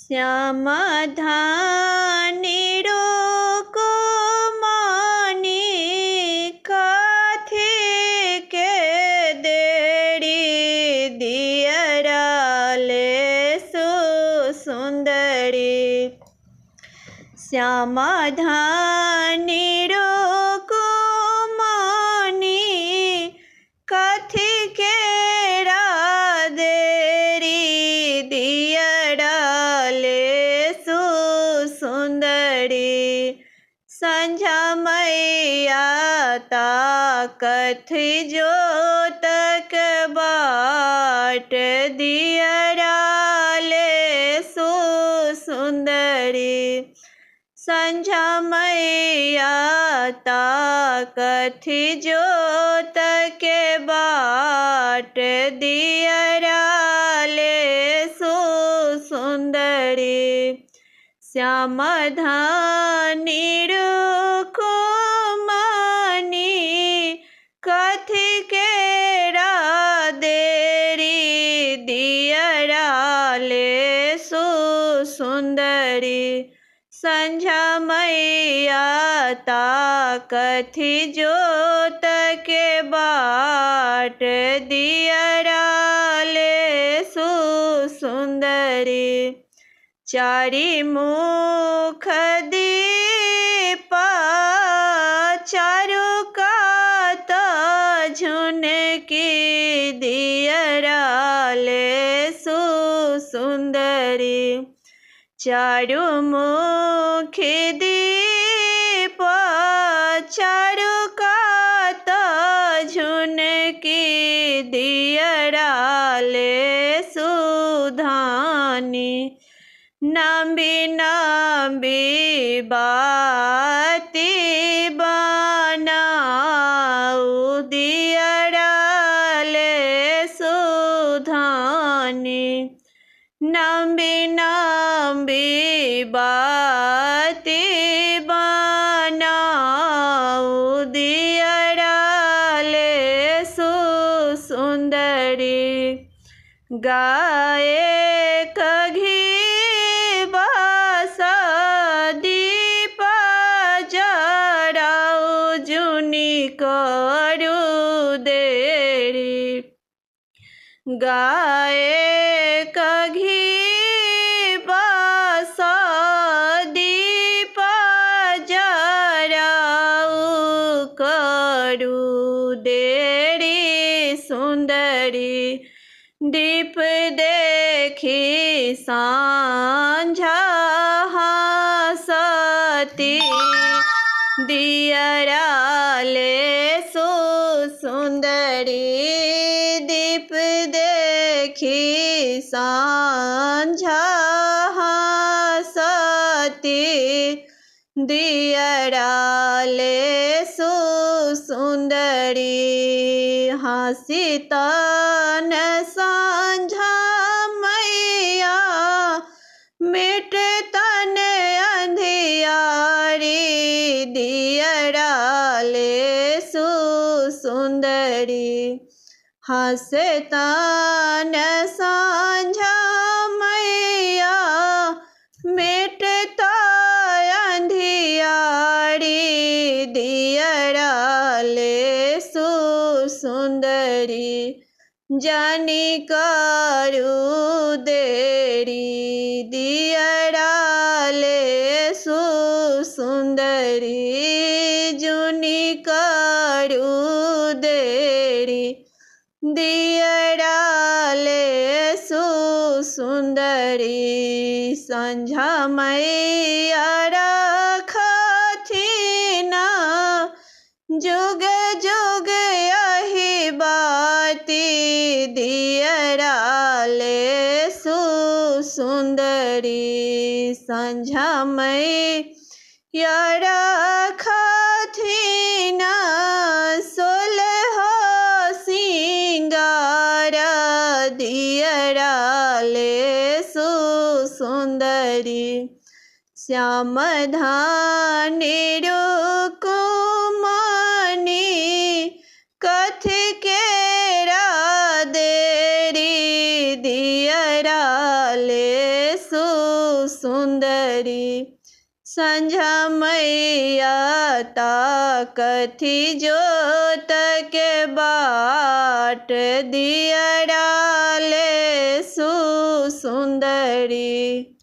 श्याम धानी रोको मानी काथी के देरी दियरा ले सुंदरी। श्याम धानी रोको मानी काथी के संझा मैया कथी जोतक बाट दियरा ले सुंदरी। संझा मैया कथी जोतक बाट दियरा ले सुंदरी। श्याम धानी रोको मानी कथी के देरी दियरा ले सुंदरी। संझा मैया कथी जोतक बाट दियरा ले सुंदरी। चारि मुख दीपा चारु कात झुनकी दियरा ले सुंदरी। चारु मुख दीपा चारु कात झुनकी दियरा ले सुधानी। नाम्बी नाम्बी बाती बनाऊ दियरा ले सुधानी। नाम्बी नाम्बी बाती बनाऊ दियरा ले सुंदरी। गाय करू देरी। गाय घी बास दीप जराऊ करू देरी सुंदरी। दीप देखी सांझा हंसती दियरा ले सुंदरी। दीप देखी सांझा हंसती दियरा ले सुंदरी। हंसी तन सांझा मैया मिट तन अंधियारी दियरा ले सुंदरी। हंसे तन सांझा मैया मिटता अंधियारी दियरा ले सुंदरी। जानी करू देरी दियरा ले सुंदरी। जुनी करू देरी दियरा ले सुंदरी। संझा मैया रखथिन जुग जुग यही बाती दियरा ले सुंदरी। संझा मैया रखथिन सोलह सिंगार दियरा ले सुंदरी। श्याम धानी रोको मानी कथी के देरी दियरा ले सुंदरी। संझा मैया ताकथी जोत के बाट, दियरा ले सुंदरी।